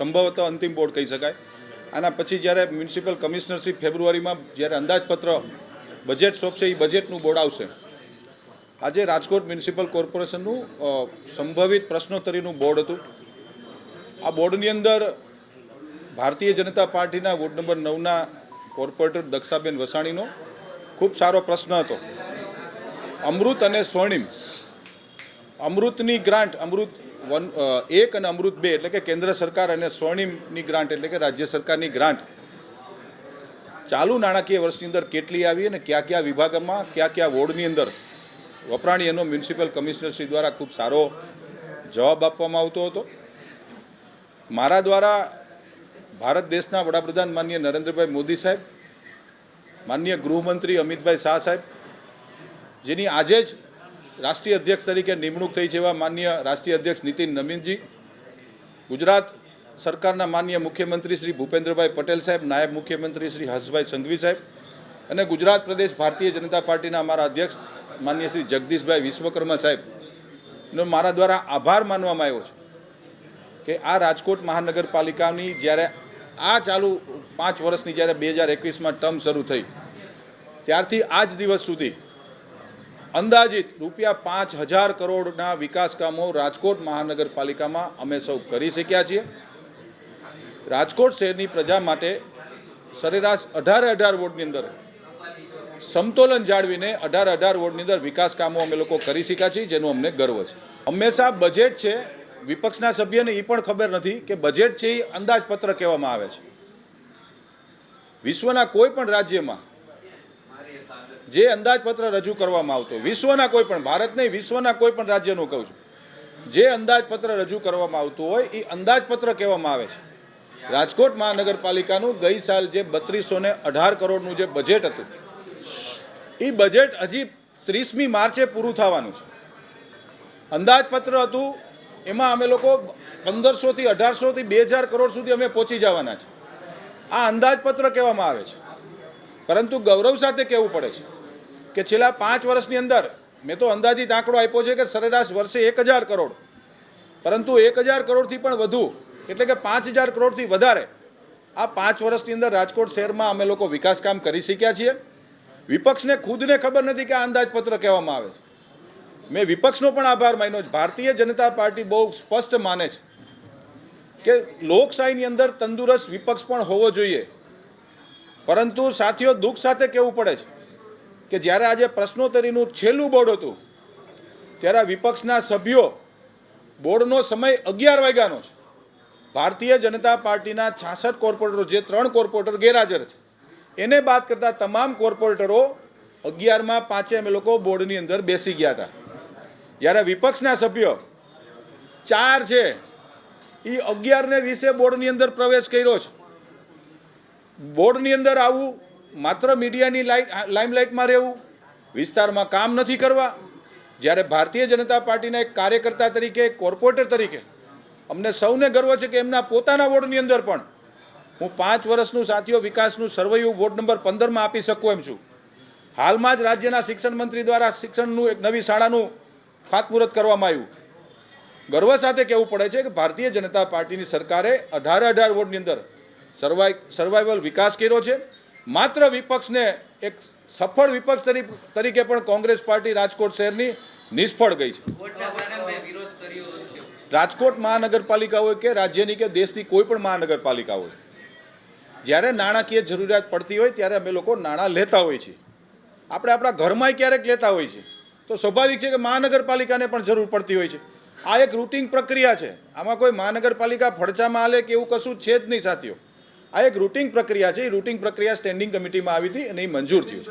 સંભવતઃ અંતિમ બોર્ડ કહી શકાય। આના પછી જ્યારે મ્યુનિસિપલ કમિશનરશીપ ફેબ્રુઆરીમાં જ્યારે અંદાજપત્ર બજેટ સોંપશે એ બજેટનું બોર્ડ આવશે। આજે રાજકોટ મ્યુનિસિપલ કોર્પોરેશનનું સંભવિત પ્રશ્નોત્તરીનું બોર્ડ હતું। આ બોર્ડની અંદર ભારતીય જનતા પાર્ટીના વોર્ડ નંબર 9ના કોર્પોરેટર દક્ષાબેન વસાણીનો ખૂબ સારો પ્રશ્ન હતો। અમૃત અને સ્વર્ણિમ, અમૃતની ગ્રાન્ટ અમૃત 1 અને અમૃત 2 એટલે કે કેન્દ્ર સરકાર અને સ્વર્ણિમની ગ્રાન્ટ એટલે કે રાજ્ય સરકારની ગ્રાન્ટ ચાલુ નાણાકીય વર્ષની અંદર કેટલી આવી અને કયા કયા વિભાગમાં કયા કયા વોર્ડની અંદર વપરાણી એનો મ્યુનિસિપલ કમિશનરશ્રી દ્વારા ખૂબ સારો જવાબ આપવામાં આવતો હતો। મારા દ્વારા ભારત દેશના વડાપ્રધાન માનનીય નરેન્દ્રભાઈ મોદી સાહેબ, માનનીય ગૃહમંત્રી અમિતભાઈ શાહ સાહેબ, જેની આજે જ રાષ્ટ્રીય અધ્યક્ષ તરીકે નિમણૂક થઈ છે એવા માનનીય રાષ્ટ્રીય અધ્યક્ષ નીતિન નવીનજી, ગુજરાત સરકારના માનનીય મુખ્યમંત્રી શ્રી ભૂપેન્દ્રભાઈ પટેલ સાહેબ, નાયબ મુખ્યમંત્રી શ્રી હર્ષભાઈ સંઘવી સાહેબ અને ગુજરાત પ્રદેશ ભારતીય જનતા પાર્ટીના અમારા અધ્યક્ષ માનનીય શ્રી જગદીશભાઈ વિશ્વકર્મા સાહેબનો મારા દ્વારા આભાર માનવામાં આવ્યો છે કે આ રાજકોટ મહાનગરપાલિકાની જ્યારે આ ચાલુ 5 વર્ષની જ્યારે 2021માં ટર્મ શરૂ થઈ ત્યારથી આજ દિવસ સુધી અંદાજિત ₹5000 કરોડના વિકાસ કામો રાજકોટ મહાનગરપાલિકામાં અમે સૌ કરી શક્યા છીએ। રાજકોટ શહેરની પ્રજા માટે સરેરાશ 18 વોર્ડની અંદર સમતોલન જાળવીને 18 વોર્ડની અંદર વિકાસ કામો અમે લોકો કરી શક્યા છીએ, જેનો અમને ગર્વ છે। હંમેશા બજેટ છે, વિપક્ષના સભ્યને એ પણ ખબર નથી કે બજેટ છે એ અંદાજપત્ર કહેવામાં આવે છે। વિશ્વના કોઈ પણ રાજ્યમાં જે અંદાજપત્ર રજૂ કરવામાં આવતો, વિશ્વના કોઈ પણ, ભારત નહીં વિશ્વના કોઈ પણ રાજ્યનું કહું છું, જે અંદાજપત્ર રજૂ કરવામાં આવતું હોય એ અંદાજપત્ર કહેવામાં આવે છે। રાજકોટ મહાનગરપાલિકાનું ગઈ સાલ જે 3218 કરોડનું જે બજેટ હતું એ બજેટ હજી 30મી માર્ચે પૂરું થવાનું છે। અંદાજપત્ર હતું એમાં અમે લોકો 1500થી 1800થી 2000 કરોડ સુધી અમે પહોંચી જવાના છે, આ અંદાજપત્ર કહેવામાં આવે છે। પરંતુ ગૌરવ સાથે કહેવું પડે છે કે છેલ્લા 5 વર્ષની અંદર મેં તો અંદાજિત આંકડો આપ્યો છે કે સરેરાશ વર્ષે 1000 કરોડ, પરંતુ 1000 કરોડથી પણ વધુ એટલે કે 5000 કરોડથી વધારે આ 5 વર્ષની અંદર રાજકોટ શહેરમાં અમે લોકો વિકાસ કામ કરી શક્યા છીએ। વિપક્ષને ખુદને ખબર નથી કે આ અંદાજપત્ર કહેવામાં આવે છે। મેં વિપક્ષનો પણ આભાર માન્યો છે। ભારતીય જનતા પાર્ટી બહુ સ્પષ્ટ માને છે કે લોકશાહીની અંદર તંદુરસ્ત વિપક્ષ પણ હોવો જોઈએ, પરંતુ સાથીઓ દુઃખ સાથે કહેવું પડે છે કે જ્યારે આજે પ્રશ્નોત્તરીનું છેલ્લું બોર્ડ હતું ત્યારે વિપક્ષના સભ્યો બોર્ડનો સમય 11 વાગ્યાનો છે। ભારતીય જનતા પાર્ટીના 66 કોર્પોરેટરો, જે 3 કોર્પોરેટર ગેરહાજર છે એને બાદ કરતાં તમામ કોર્પોરેટરો 11:05 અમે લોકો બોર્ડની અંદર બેસી ગયા હતા। જ્યારે વિપક્ષના સભ્યો 4 છે એ 11:20 બોર્ડની અંદર પ્રવેશ કર્યો છે। બોર્ડની અંદર આવવું, માત્ર મીડિયાની લાઇમલાઇટમાં રહેવું, વિસ્તારમાં કામ નથી કરવા। જ્યારે ભારતીય જનતા પાર્ટીના એક કાર્યકર્તા તરીકે, કોર્પોરેટર તરીકે અમને સૌને ગર્વ છે કે એમના પોતાના વોર્ડની અંદર પણ હું 5 વર્ષનું સાથીઓ વિકાસનું સર્વેયું વોર્ડ નંબર 15માં આપી શકું એમ છું। હાલમાં જ રાજ્યના શિક્ષણ મંત્રી દ્વારા શિક્ષણનું એક નવી શાળાનું ખાતમુહૂર્ત કરવામાં આવ્યું। ગર્વ સાથે કહેવું પડે છે કે ભારતીય જનતા પાર્ટીની સરકારે 18 વોર્ડની અંદર સર્વાઈવલ વિકાસ કર્યો છે। માત્ર વિપક્ષને એક સફળ વિપક્ષ તરીકે પણ કોંગ્રેસ પાર્ટી રાજકોટ શહેરની નિષ્ફળ ગઈ છે। રાજકોટ મહાનગરપાલિકા હોય કે રાજ્યની કે દેશની કોઈ પણ મહાનગરપાલિકા હોય, જ્યારે નાણાકીય જરૂરિયાત પડતી હોય ત્યારે અમે લોકો નાણાં લેતા હોઈએ છીએ। આપણે આપણા ઘરમાં ક્યારેક લેતા હોઈએ છીએ, તો સ્વાભાવિક છે કે મહાનગરપાલિકાને પણ જરૂર પડતી હોય છે। આ એક રૂટિન પ્રક્રિયા છે, આમાં કોઈ મહાનગરપાલિકા ફડચામાં હાલે કે એવું કશું છે જ નહીં સાથીઓ। આ એક રૂટિન પ્રક્રિયા છે। એ રૂટિન પ્રક્રિયા સ્ટેન્ડિંગ કમિટીમાં આવી હતી અને એ મંજૂર થયું છે।